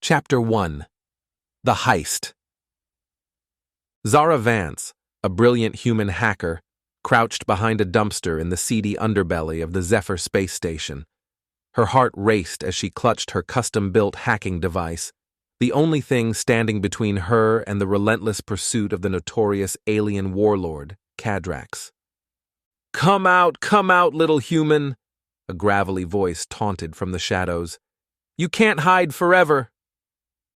Chapter 1. The Heist. Zara Vance, a brilliant human hacker, crouched behind a dumpster in the seedy underbelly of the Zephyr space station. Her heart raced as she clutched her custom-built hacking device, the only thing standing between her and the relentless pursuit of the notorious alien warlord, Cadrax. Come out, little human," a gravelly voice taunted from the shadows. "You can't hide forever."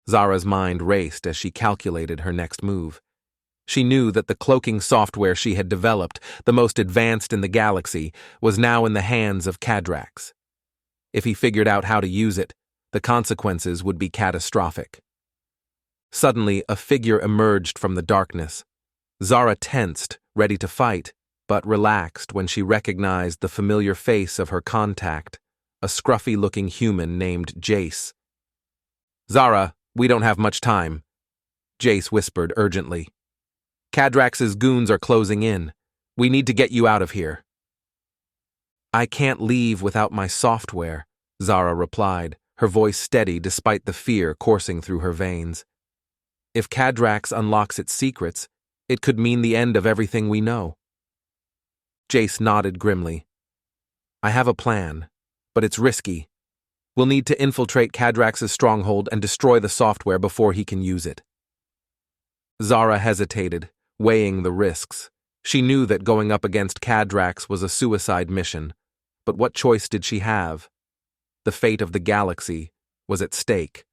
Zara's mind raced as she calculated her next move. She knew that the cloaking software she had developed, the most advanced in the galaxy, was now in the hands of Cadrax. If he figured out how to use it, the consequences would be catastrophic. Suddenly, a figure emerged from the darkness. Zara tensed, ready to fight, but relaxed when she recognized the familiar face of her contact, a scruffy-looking human named Jace. "Zara, we don't have much time," Jace whispered urgently. "Cadrax's goons are closing in. We need to get you out of here." "I can't leave without my software," Zara replied, her voice steady despite the fear coursing through her veins. "If Cadrax unlocks its secrets, it could mean the end of everything we know." Jace nodded grimly. "I have a plan, but it's risky. We'll need to infiltrate Cadrax's stronghold and destroy the software before he can use it." Zara hesitated, weighing the risks. She knew that going up against Cadrax was a suicide mission, but what choice did she have? The fate of the galaxy was at stake.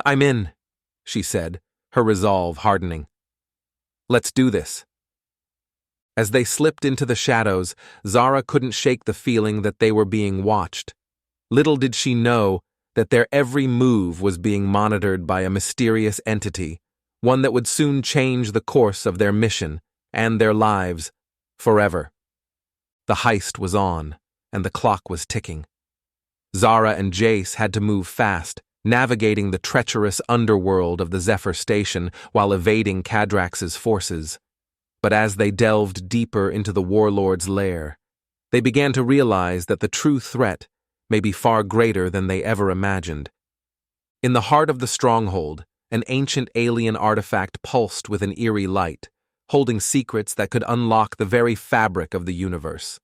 "I'm in," she said, her resolve hardening. "Let's do this." As they slipped into the shadows, Zara couldn't shake the feeling that they were being watched. Little did she know that their every move was being monitored by a mysterious entity, one that would soon change the course of their mission and their lives forever. The heist was on, and the clock was ticking. Zara and Jace had to move fast, navigating the treacherous underworld of the Zephyr station while evading Cadrax's forces. But as they delved deeper into the warlord's lair, they began to realize that the true threat may be far greater than they ever imagined. In the heart of the stronghold, an ancient alien artifact pulsed with an eerie light, holding secrets that could unlock the very fabric of the universe.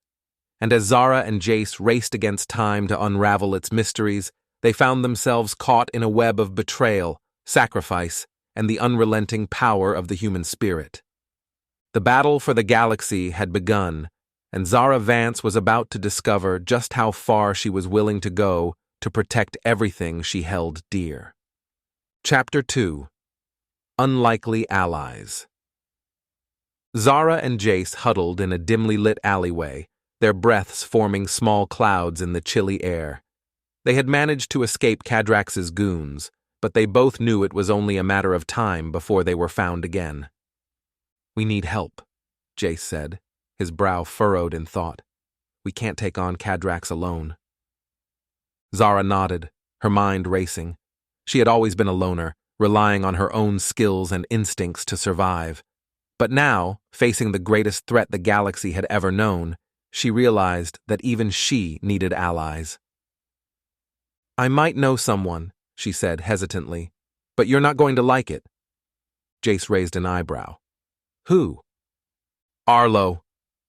And as Zara and Jace raced against time to unravel its mysteries, they found themselves caught in a web of betrayal, sacrifice, and the unrelenting power of the human spirit. The battle for the galaxy had begun, and Zara Vance was about to discover just how far she was willing to go to protect everything she held dear. Chapter 2. Unlikely Allies. Zara and Jace huddled in a dimly lit alleyway, their breaths forming small clouds in the chilly air. They had managed to escape Cadrax's goons, but they both knew it was only a matter of time before they were found again. "We need help," Jace said, his brow furrowed in thought. "We can't take on Cadrax alone." Zara nodded, her mind racing. She had always been a loner, relying on her own skills and instincts to survive. But now, facing the greatest threat the galaxy had ever known, she realized that even she needed allies. "I might know someone," she said hesitantly, "but you're not going to like it." Jace raised an eyebrow. "Who?" "Arlo,"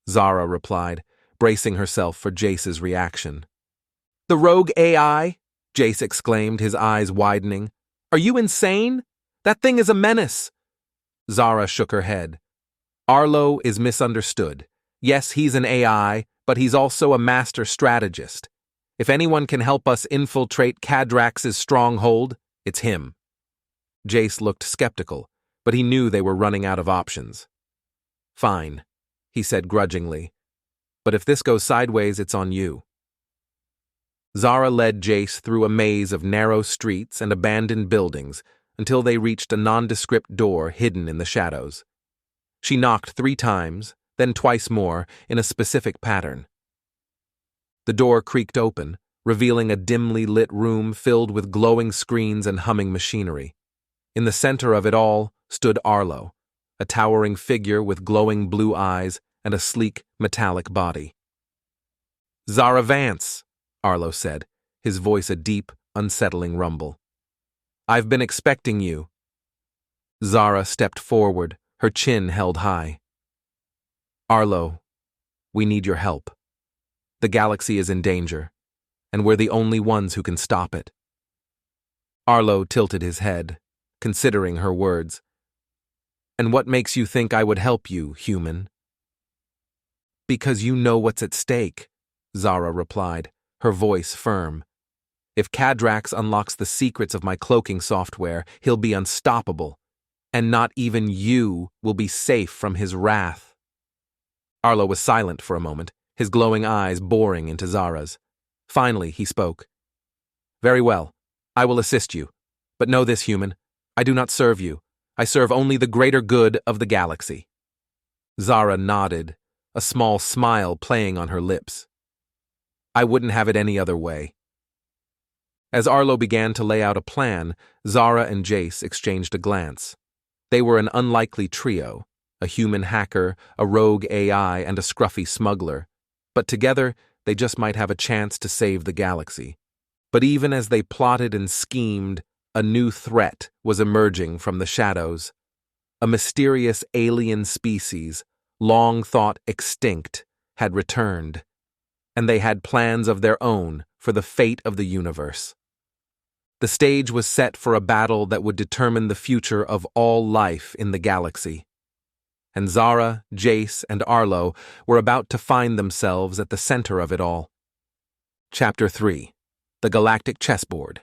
Zara replied, bracing herself for Jace's reaction. "The rogue AI?" Jace exclaimed, his eyes widening. "Are you insane? That thing is a menace." Zara shook her head. "Arlo is misunderstood. Yes, he's an AI, but he's also a master strategist. If anyone can help us infiltrate Cadrax's stronghold, it's him." Jace looked skeptical, but he knew they were running out of options. "Fine," he said grudgingly. "But if this goes sideways, it's on you." Zara led Jace through a maze of narrow streets and abandoned buildings until they reached a nondescript door hidden in the shadows. She knocked 3 times, then twice more, in a specific pattern. The door creaked open, revealing a dimly lit room filled with glowing screens and humming machinery. In the center of it all stood Arlo, a towering figure with glowing blue eyes and a sleek, metallic body. "Zara Vance," Arlo said, his voice a deep, unsettling rumble. I've been expecting you. Zara stepped forward, her chin held high. Arlo, we need your help. The galaxy is in danger, and we're the only ones who can stop it. Arlo tilted his head, considering her words. And what makes you think I would help you, human? Because you know what's at stake, Zara replied, her voice firm. If Cadrax unlocks the secrets of my cloaking software, he'll be unstoppable, and not even you will be safe from his wrath. Arlo was silent for a moment, his glowing eyes boring into Zara's. Finally, he spoke. Very well, I will assist you. But know this, human, I do not serve you. I serve only the greater good of the galaxy. Zara nodded, a small smile playing on her lips. I wouldn't have it any other way. As Arlo began to lay out a plan, Zara and Jace exchanged a glance. They were an unlikely trio, a human hacker, a rogue AI, and a scruffy smuggler. But together, they just might have a chance to save the galaxy. But even as they plotted and schemed, a new threat was emerging from the shadows. A mysterious alien species, long thought extinct, had returned. And they had plans of their own for the fate of the universe. The stage was set for a battle that would determine the future of all life in the galaxy. And Zara, Jace, and Arlo were about to find themselves at the center of it all. Chapter 3. The Galactic Chessboard.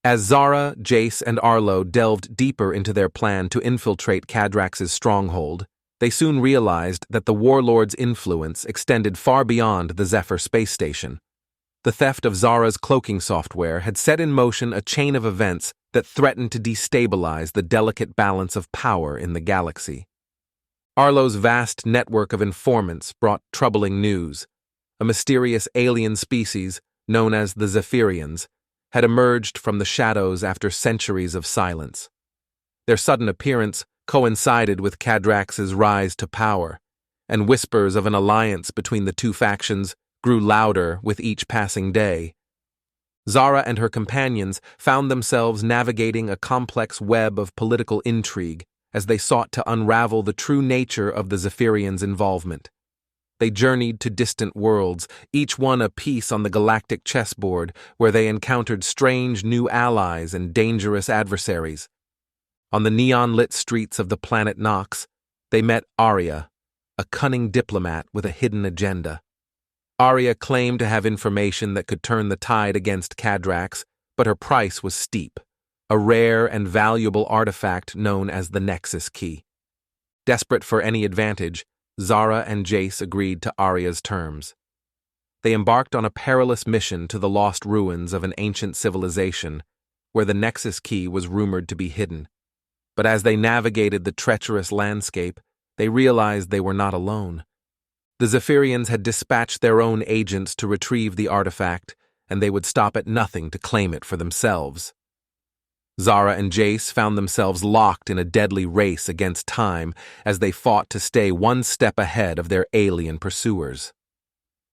As Zara, Jace, and Arlo delved deeper into their plan to infiltrate Cadrax's stronghold, they soon realized that the warlord's influence extended far beyond the Zephyr space station. The theft of Zara's cloaking software had set in motion a chain of events that threatened to destabilize the delicate balance of power in the galaxy. Arlo's vast network of informants brought troubling news. A mysterious alien species, known as the Zephyrians, had emerged from the shadows after centuries of silence. Their sudden appearance coincided with Cadrax's rise to power, and whispers of an alliance between the two factions grew louder with each passing day. Zara and her companions found themselves navigating a complex web of political intrigue as they sought to unravel the true nature of the Zephyrians' involvement. They journeyed to distant worlds, each one a piece on the galactic chessboard, where they encountered strange new allies and dangerous adversaries. On the neon-lit streets of the planet Nox, they met Arya, a cunning diplomat with a hidden agenda. Arya claimed to have information that could turn the tide against Cadrax, but her price was steep, a rare and valuable artifact known as the Nexus Key. Desperate for any advantage, Zara and Jace agreed to Arya's terms. They embarked on a perilous mission to the lost ruins of an ancient civilization, where the Nexus Key was rumored to be hidden. But as they navigated the treacherous landscape, they realized they were not alone. The Zephyrians had dispatched their own agents to retrieve the artifact, and they would stop at nothing to claim it for themselves. Zara and Jace found themselves locked in a deadly race against time as they fought to stay one step ahead of their alien pursuers.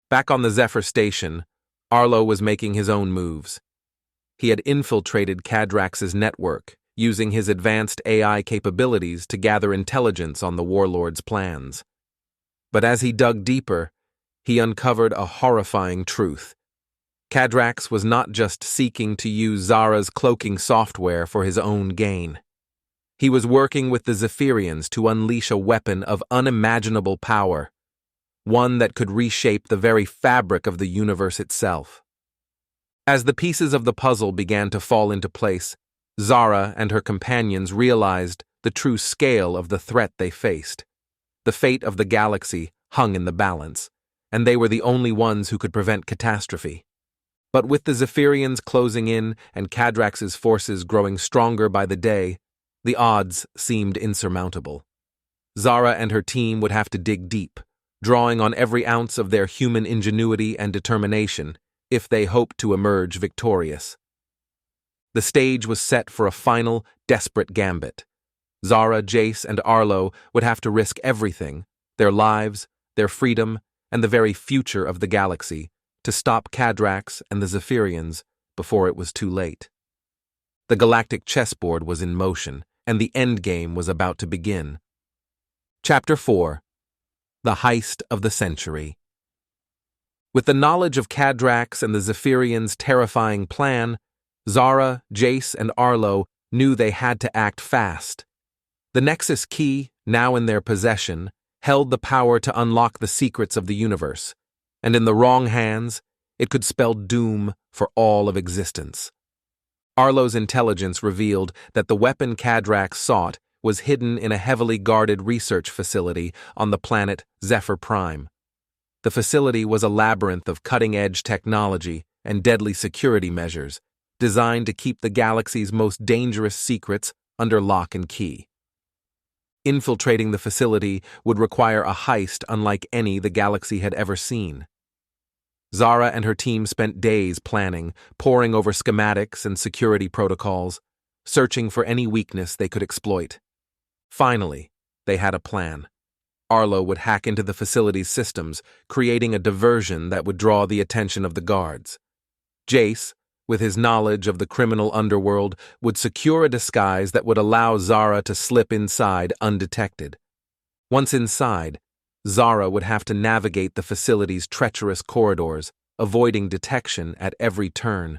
Back on the Zephyr station, Arlo was making his own moves. He had infiltrated Cadrax's network, using his advanced AI capabilities to gather intelligence on the warlord's plans. But as he dug deeper, he uncovered a horrifying truth. Cadrax was not just seeking to use Zara's cloaking software for his own gain. He was working with the Zephyrians to unleash a weapon of unimaginable power, one that could reshape the very fabric of the universe itself. As the pieces of the puzzle began to fall into place, Zara and her companions realized the true scale of the threat they faced. The fate of the galaxy hung in the balance, and they were the only ones who could prevent catastrophe. But with the Zephyrians closing in and Cadrax's forces growing stronger by the day, the odds seemed insurmountable. Zara and her team would have to dig deep, drawing on every ounce of their human ingenuity and determination if they hoped to emerge victorious. The stage was set for a final, desperate gambit. Zara, Jace, and Arlo would have to risk everything, their lives, their freedom, and the very future of the galaxy, to stop Cadrax and the Zephyrians before it was too late. The galactic chessboard was in motion, and the endgame was about to begin. Chapter 4. The Heist of the Century. With the knowledge of Cadrax and the Zephyrians' terrifying plan, Zara, Jace, and Arlo knew they had to act fast. The Nexus key, now in their possession, held the power to unlock the secrets of the universe, and in the wrong hands, it could spell doom for all of existence. Arlo's intelligence revealed that the weapon Cadrax sought was hidden in a heavily guarded research facility on the planet Zephyr Prime. The facility was a labyrinth of cutting-edge technology and deadly security measures, designed to keep the galaxy's most dangerous secrets under lock and key. Infiltrating the facility would require a heist unlike any the galaxy had ever seen. Zara and her team spent days planning, poring over schematics and security protocols, searching for any weakness they could exploit. Finally, they had a plan. Arlo would hack into the facility's systems, creating a diversion that would draw the attention of the guards. Jace, with his knowledge of the criminal underworld, would secure a disguise that would allow Zara to slip inside undetected. Once inside, Zara would have to navigate the facility's treacherous corridors, avoiding detection at every turn.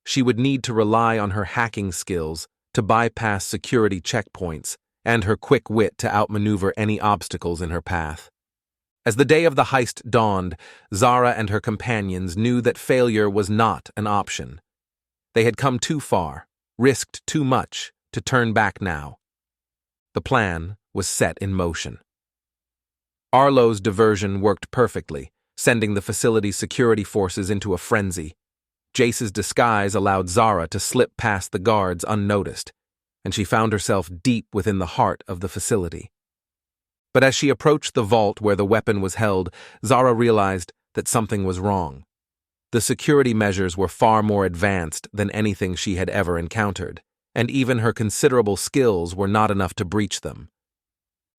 She would need to rely on her hacking skills to bypass security checkpoints and her quick wit to outmaneuver any obstacles in her path. As the day of the heist dawned, Zara and her companions knew that failure was not an option. They had come too far, risked too much, to turn back now. The plan was set in motion. Arlo's diversion worked perfectly, sending the facility's security forces into a frenzy. Jace's disguise allowed Zara to slip past the guards unnoticed, and she found herself deep within the heart of the facility. But as she approached the vault where the weapon was held, Zara realized that something was wrong. The security measures were far more advanced than anything she had ever encountered, and even her considerable skills were not enough to breach them.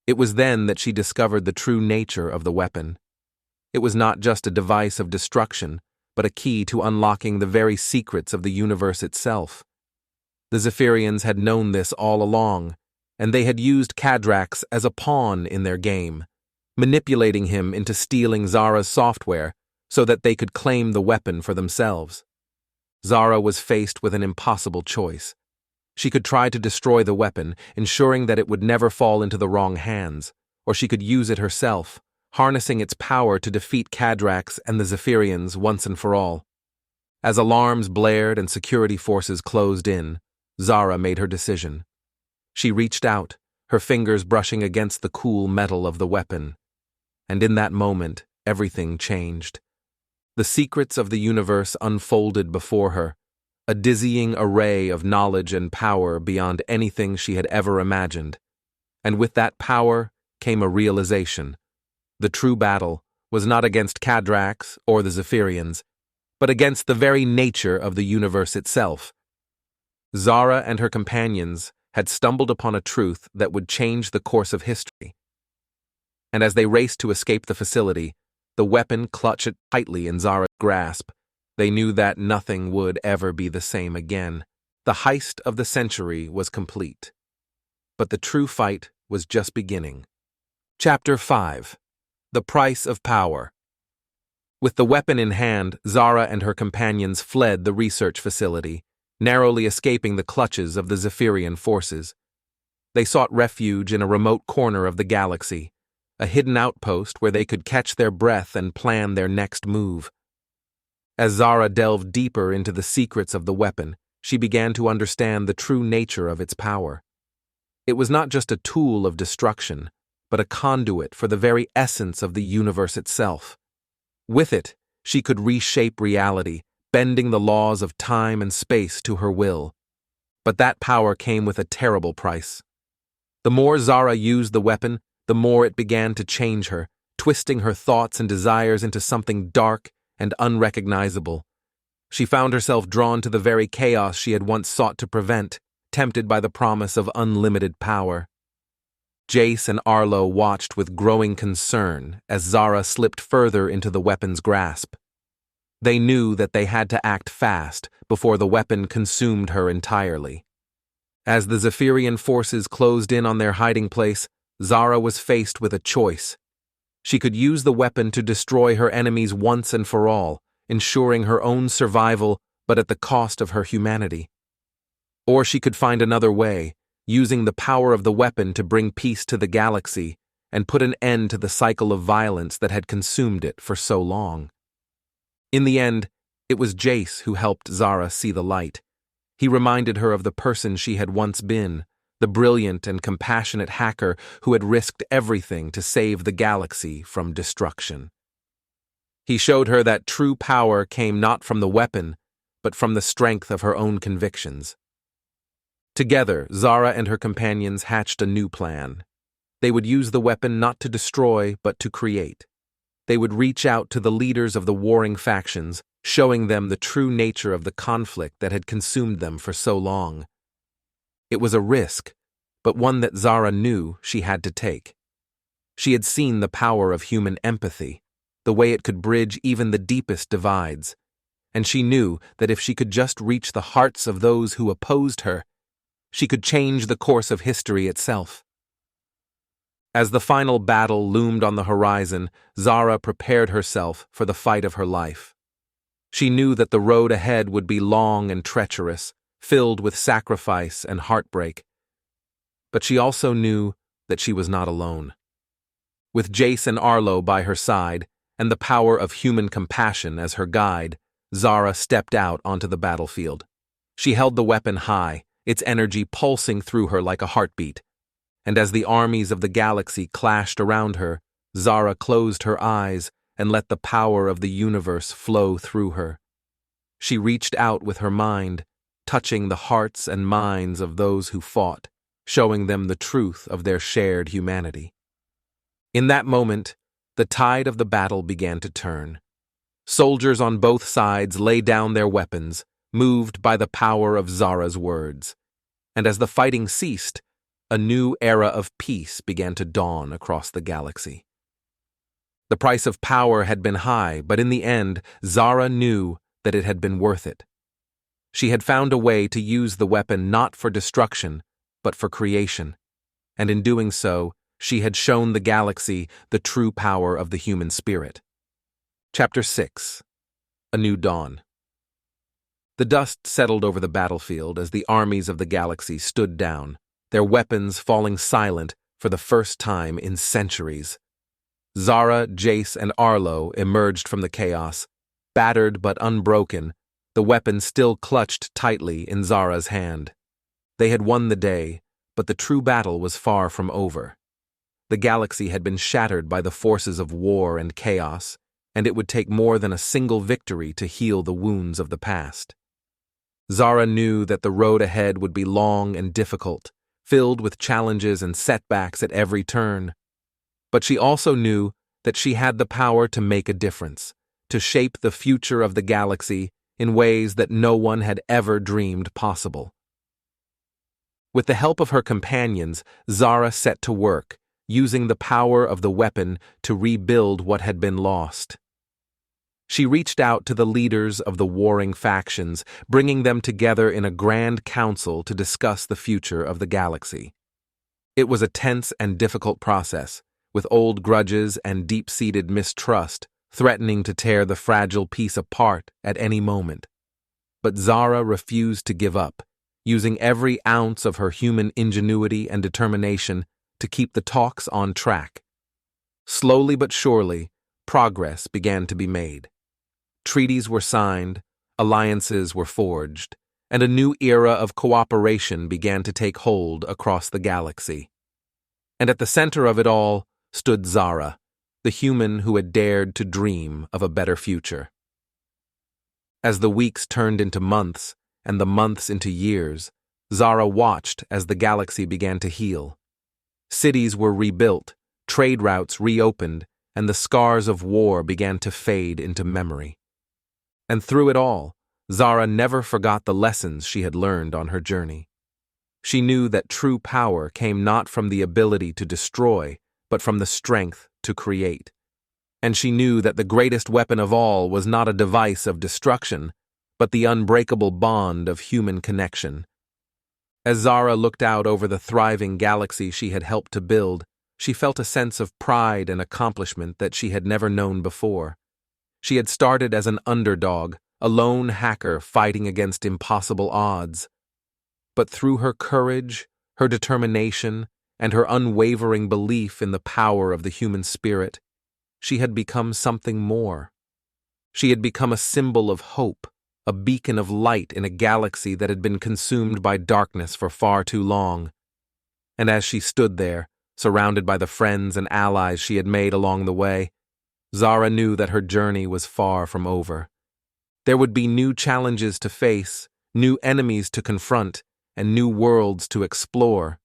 It was then that she discovered the true nature of the weapon. It was not just a device of destruction, but a key to unlocking the very secrets of the universe itself. The Zephyrians had known this all along, and they had used Cadrax as a pawn in their game, manipulating him into stealing Zara's software so that they could claim the weapon for themselves. Zara was faced with an impossible choice. She could try to destroy the weapon, ensuring that it would never fall into the wrong hands, or she could use it herself, harnessing its power to defeat Cadrax and the Zephyrians once and for all. As alarms blared and security forces closed in, Zara made her decision. She reached out, her fingers brushing against the cool metal of the weapon. And in that moment, everything changed. The secrets of the universe unfolded before her, a dizzying array of knowledge and power beyond anything she had ever imagined. And with that power came a realization. The true battle was not against Cadrax or the Zephyrians, but against the very nature of the universe itself. Zara and her companions had stumbled upon a truth that would change the course of history. And as they raced to escape the facility, the weapon clutched tightly in Zara's grasp, they knew that nothing would ever be the same again. The heist of the century was complete. But the true fight was just beginning. Chapter 5. The Price of Power. With the weapon in hand, Zara and her companions fled the research facility, narrowly escaping the clutches of the Zephyrian forces. They sought refuge in a remote corner of the galaxy, a hidden outpost where they could catch their breath and plan their next move. As Zara delved deeper into the secrets of the weapon, she began to understand the true nature of its power. It was not just a tool of destruction, but a conduit for the very essence of the universe itself. With it, she could reshape reality, bending the laws of time and space to her will. But that power came with a terrible price. The more Zara used the weapon, the more it began to change her, twisting her thoughts and desires into something dark and unrecognizable. She found herself drawn to the very chaos she had once sought to prevent, tempted by the promise of unlimited power. Jace and Arlo watched with growing concern as Zara slipped further into the weapon's grasp. They knew that they had to act fast before the weapon consumed her entirely. As the Zephyrian forces closed in on their hiding place, Zara was faced with a choice. She could use the weapon to destroy her enemies once and for all, ensuring her own survival but at the cost of her humanity. Or she could find another way, using the power of the weapon to bring peace to the galaxy and put an end to the cycle of violence that had consumed it for so long. In the end, it was Jace who helped Zara see the light. He reminded her of the person she had once been, the brilliant and compassionate hacker who had risked everything to save the galaxy from destruction. He showed her that true power came not from the weapon, but from the strength of her own convictions. Together, Zara and her companions hatched a new plan. They would use the weapon not to destroy, but to create. They would reach out to the leaders of the warring factions, showing them the true nature of the conflict that had consumed them for so long. It was a risk, but one that Zara knew she had to take. She had seen the power of human empathy, the way it could bridge even the deepest divides, and she knew that if she could just reach the hearts of those who opposed her, she could change the course of history itself. As the final battle loomed on the horizon, Zara prepared herself for the fight of her life. She knew that the road ahead would be long and treacherous, filled with sacrifice and heartbreak. But she also knew that she was not alone. With Jace and Arlo by her side, and the power of human compassion as her guide, Zara stepped out onto the battlefield. She held the weapon high, its energy pulsing through her like a heartbeat. And as the armies of the galaxy clashed around her, Zara closed her eyes and let the power of the universe flow through her. She reached out with her mind, touching the hearts and minds of those who fought, showing them the truth of their shared humanity. In that moment, the tide of the battle began to turn. Soldiers on both sides lay down their weapons, moved by the power of Zara's words. And as the fighting ceased, a new era of peace began to dawn across the galaxy. The price of power had been high, but in the end, Zara knew that it had been worth it. She had found a way to use the weapon not for destruction, but for creation, and in doing so, she had shown the galaxy the true power of the human spirit. Chapter 6. A New Dawn. The dust settled over the battlefield as the armies of the galaxy stood down, their weapons falling silent for the first time in centuries. Zara, Jace, and Arlo emerged from the chaos, battered but unbroken, the weapon still clutched tightly in Zara's hand. They had won the day, but the true battle was far from over. The galaxy had been shattered by the forces of war and chaos, and it would take more than a single victory to heal the wounds of the past. Zara knew that the road ahead would be long and difficult, filled with challenges and setbacks at every turn. But she also knew that she had the power to make a difference, to shape the future of the galaxy in ways that no one had ever dreamed possible. With the help of her companions, Zara set to work, using the power of the weapon to rebuild what had been lost. She reached out to the leaders of the warring factions, bringing them together in a grand council to discuss the future of the galaxy. It was a tense and difficult process, with old grudges and deep-seated mistrust threatening to tear the fragile peace apart at any moment. But Zara refused to give up, using every ounce of her human ingenuity and determination to keep the talks on track. Slowly but surely, progress began to be made. Treaties were signed, alliances were forged, and a new era of cooperation began to take hold across the galaxy. And at the center of it all stood Zara, the human who had dared to dream of a better future. As the weeks turned into months, and the months into years, Zara watched as the galaxy began to heal. Cities were rebuilt, trade routes reopened, and the scars of war began to fade into memory. And through it all, Zara never forgot the lessons she had learned on her journey. She knew that true power came not from the ability to destroy, but from the strength to create. and she knew that the greatest weapon of all was not a device of destruction, but the unbreakable bond of human connection. As Zara looked out over the thriving galaxy she had helped to build, she felt a sense of pride and accomplishment that she had never known before. She had started as an underdog, a lone hacker fighting against impossible odds. But through her courage, her determination, and her unwavering belief in the power of the human spirit, she had become something more. She had become a symbol of hope, a beacon of light in a galaxy that had been consumed by darkness for far too long. And as she stood there, surrounded by the friends and allies she had made along the way, Zara knew that her journey was far from over. There would be new challenges to face, new enemies to confront, and new worlds to explore.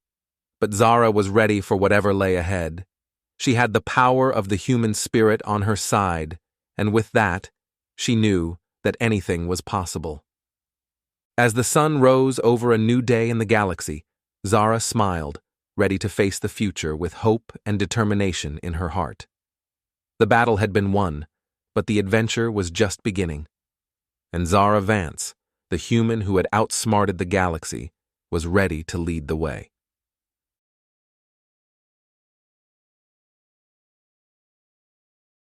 But Zara was ready for whatever lay ahead. She had the power of the human spirit on her side, and with that, she knew that anything was possible. As the sun rose over a new day in the galaxy, Zara smiled, ready to face the future with hope and determination in her heart. The battle had been won, but the adventure was just beginning. And Zara Vance, the human who had outsmarted the galaxy, was ready to lead the way.